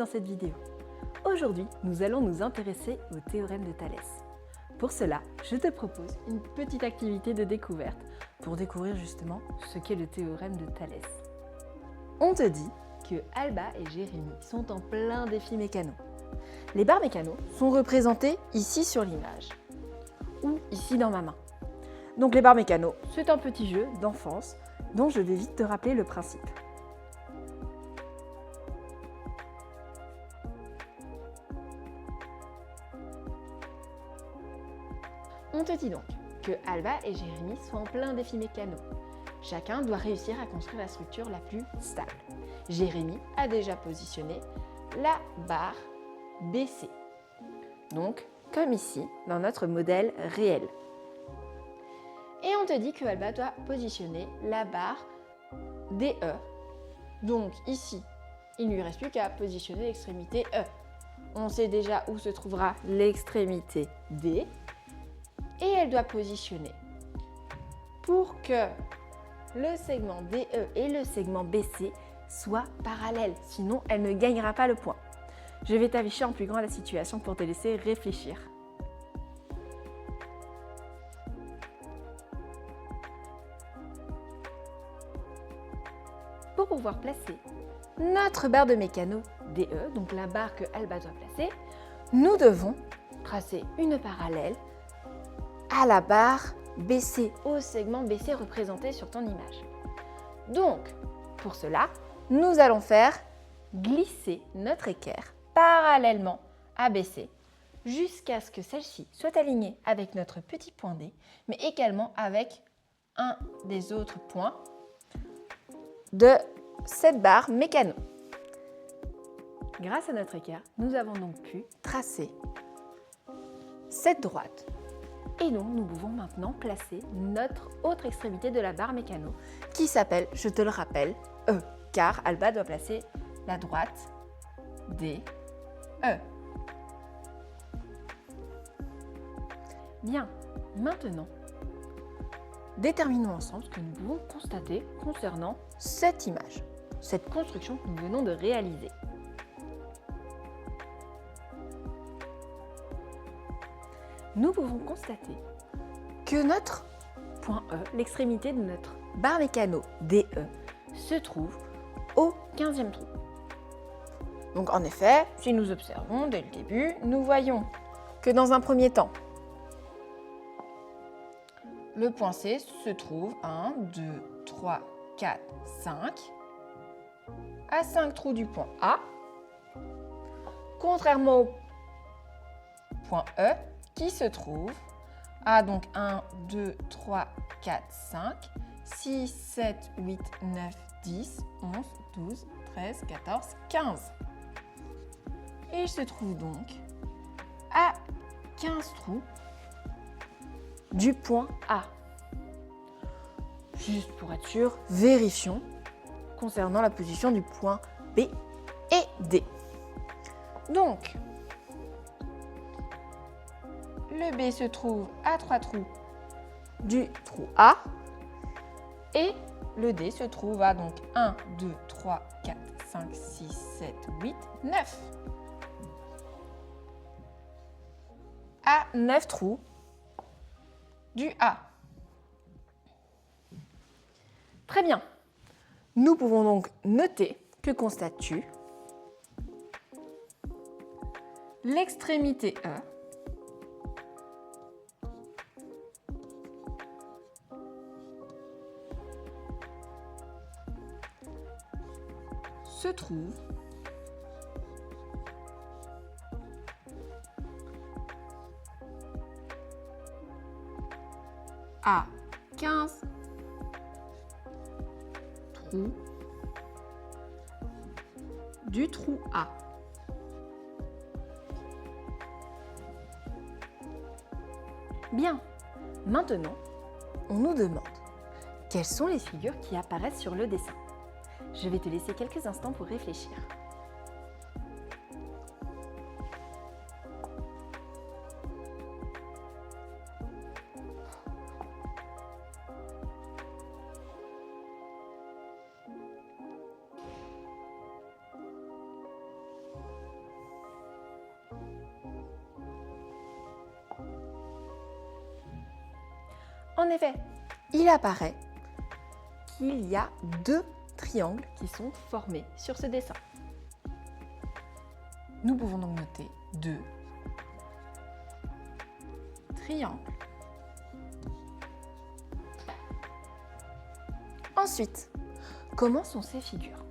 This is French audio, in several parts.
dans cette vidéo. Aujourd'hui, nous allons nous intéresser au théorème de Thalès. Pour cela, je te propose une petite activité de découverte pour découvrir justement ce qu'est le théorème de Thalès. On te dit que Alba et Jérémy sont en plein défi mécano. Les barres mécano sont représentées ici sur l'image ou ici dans ma main. Donc les barres mécano, c'est un petit jeu d'enfance dont je vais vite te rappeler le principe. On te dit donc que Alba et Jérémy sont en plein défi mécano. Chacun doit réussir à construire la structure la plus stable. Jérémy a déjà positionné la barre BC. Donc, comme ici, dans notre modèle réel. Et on te dit que Alba doit positionner la barre DE. Donc ici, il ne lui reste plus qu'à positionner l'extrémité E. On sait déjà où se trouvera l'extrémité D. Et elle doit positionner pour que le segment DE et le segment BC soient parallèles, sinon elle ne gagnera pas le point. Je vais t'afficher en plus grand la situation pour te laisser réfléchir. Pour pouvoir placer notre barre de mécano DE, donc la barre que Alba doit placer, nous devons tracer une parallèle à la barre BC, au segment BC représenté sur ton image. Donc, pour cela, nous allons faire glisser notre équerre parallèlement à BC jusqu'à ce que celle-ci soit alignée avec notre petit point D, mais également avec un des autres points de cette barre mécano. Grâce à notre équerre, nous avons donc pu tracer cette droite. Et donc, nous pouvons maintenant placer notre autre extrémité de la barre mécano qui s'appelle, je te le rappelle, E, car Alba doit placer la droite D, E. Bien, maintenant, déterminons ensemble ce que nous pouvons constater concernant cette image, cette construction que nous venons de réaliser. Nous pouvons constater que notre point E, l'extrémité de notre barre mécano DE, se trouve au 15e trou. Donc en effet, si nous observons dès le début, nous voyons que dans un premier temps, le point C se trouve 1, 2, 3, 4, 5, à 5 trous du point A, contrairement au point E, qui se trouve à donc 1, 2, 3, 4, 5, 6, 7, 8, 9, 10, 11, 12, 13, 14, 15. Et il se trouve donc à 15 trous du point A. Juste pour être sûr, vérifions concernant la position du point B et D. Donc, le B se trouve à 3 trous du trou A et le D se trouve à donc 1, 2, 3, 4, 5, 6, 7, 8, 9. À 9 trous du A. Très bien. Nous pouvons donc noter que constates-tu l'extrémité E se trouve à 15 trous du trou A. Bien, maintenant, on nous demande quelles sont les figures qui apparaissent sur le dessin. Je vais te laisser quelques instants pour réfléchir. En effet, il apparaît qu'il y a 2 triangles qui sont formés sur ce dessin. Nous pouvons donc noter 2 triangles. Ensuite, comment sont ces figures?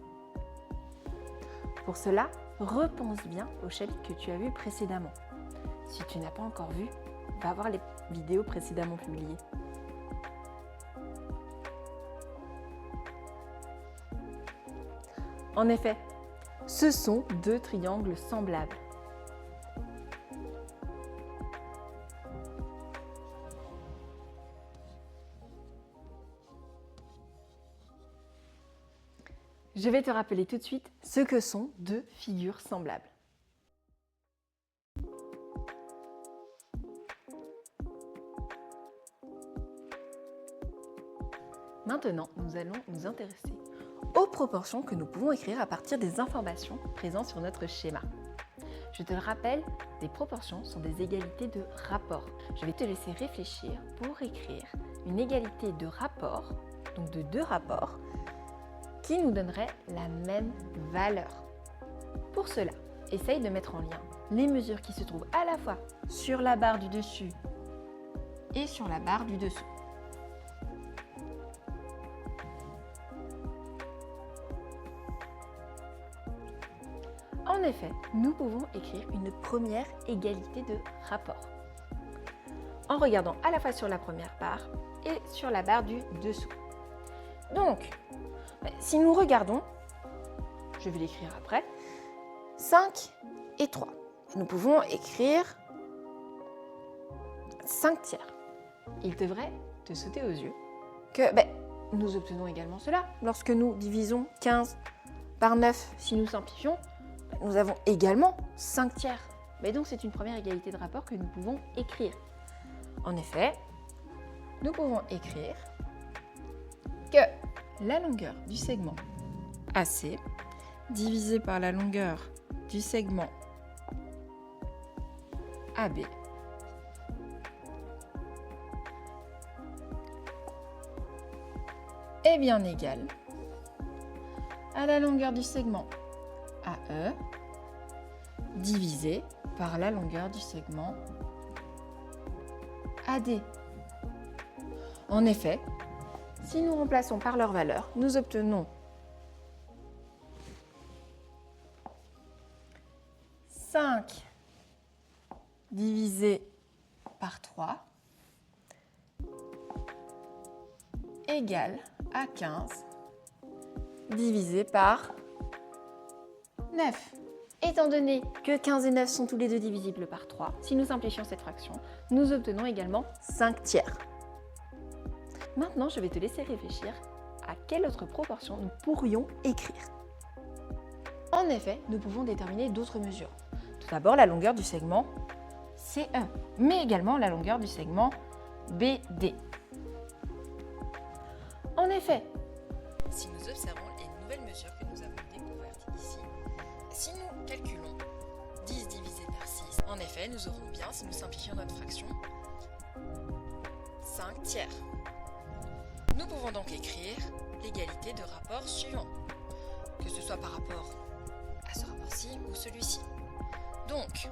Pour cela, repense bien au chapitre que tu as vu précédemment. Si tu n'as pas encore vu, va voir les vidéos précédemment publiées. En effet, ce sont 2 triangles semblables. Je vais te rappeler tout de suite ce que sont 2 figures semblables. Maintenant, nous allons nous intéresser aux proportions que nous pouvons écrire à partir des informations présentes sur notre schéma. Je te le rappelle, des proportions sont des égalités de rapport. Je vais te laisser réfléchir pour écrire une égalité de rapport, donc de 2 rapports, qui nous donnerait la même valeur. Pour cela, essaye de mettre en lien les mesures qui se trouvent à la fois sur la barre du dessus et sur la barre du dessous. En effet, nous pouvons écrire une première égalité de rapport en regardant à la fois sur la première barre et sur la barre du dessous. Donc, si nous regardons, je vais l'écrire après, 5 et 3. Nous pouvons écrire 5 tiers. Il devrait te sauter aux yeux que nous obtenons également cela. Lorsque nous divisons 15 par 9, si nous simplifions, nous avons également 5 tiers. Mais donc c'est une première égalité de rapport que nous pouvons écrire. En effet, nous pouvons écrire que la longueur du segment AC divisé par la longueur du segment AB est bien égal à la longueur du segment AE divisé par la longueur du segment AD. En effet, si nous remplaçons par leur valeur, nous obtenons 5 divisé par 3 égale à 15 divisé par 9. Étant donné que 15 et 9 sont tous les deux divisibles par 3, si nous simplifions cette fraction, nous obtenons également 5 tiers. Maintenant, je vais te laisser réfléchir à quelle autre proportion nous pourrions écrire. En effet, nous pouvons déterminer d'autres mesures. Tout d'abord, la longueur du segment CE, mais également la longueur du segment BD. En effet, si nous observons les nouvelles mesures que nous avons découvertes ici, si nous calculons 10 divisé par 6, en effet, nous aurons bien, si nous simplifions notre fraction, 5 tiers. Nous pouvons donc écrire l'égalité de rapport suivant, que ce soit par rapport à ce rapport-ci ou celui-ci. Donc,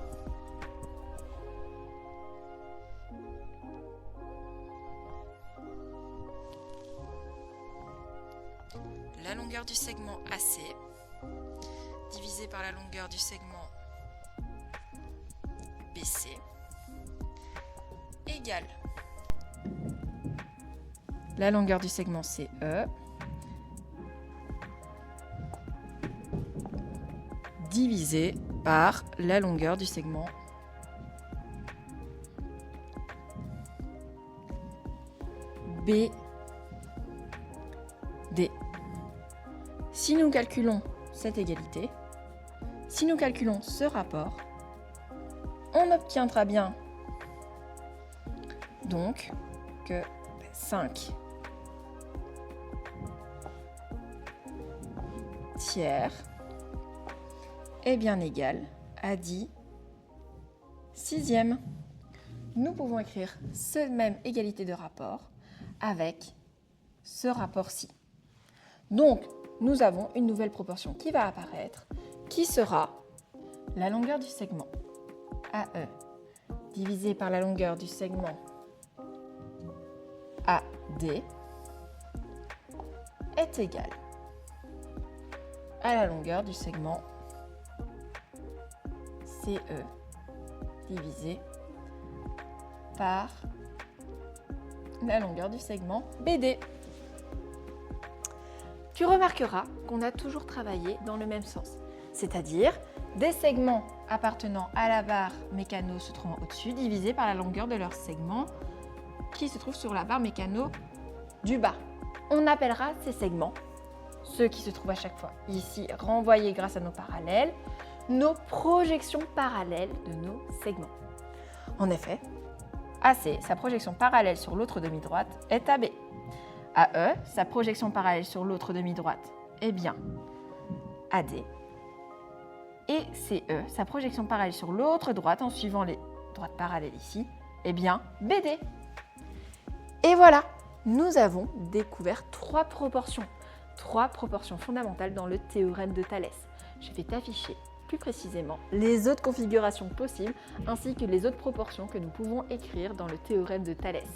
la longueur du segment AC divisé par la longueur du segment BC égale la longueur du segment CE divisé par la longueur du segment BD. Si nous calculons cette égalité, si nous calculons ce rapport, on obtiendra bien donc que 5 tiers est bien égal à 10 sixièmes. Nous pouvons écrire cette même égalité de rapport avec ce rapport-ci. Donc, nous avons une nouvelle proportion qui va apparaître, qui sera la longueur du segment AE divisé par la longueur du segment AD est égale à la longueur du segment CE divisé par la longueur du segment BD. Tu remarqueras qu'on a toujours travaillé dans le même sens, c'est-à-dire des segments appartenant à la barre mécano se trouvant au-dessus divisé par la longueur de leur segment qui se trouve sur la barre mécano du bas. On appellera ces segments, ceux qui se trouvent à chaque fois ici renvoyés grâce à nos parallèles, nos projections parallèles de nos segments. En effet, AC, sa projection parallèle sur l'autre demi-droite est AB. AE, sa projection parallèle sur l'autre demi-droite est bien AD. Et CE, sa projection parallèle sur l'autre droite en suivant les droites parallèles ici, est bien BD. Et voilà, nous avons découvert trois proportions fondamentales dans le théorème de Thalès. Je vais t'afficher plus précisément les autres configurations possibles ainsi que les autres proportions que nous pouvons écrire dans le théorème de Thalès.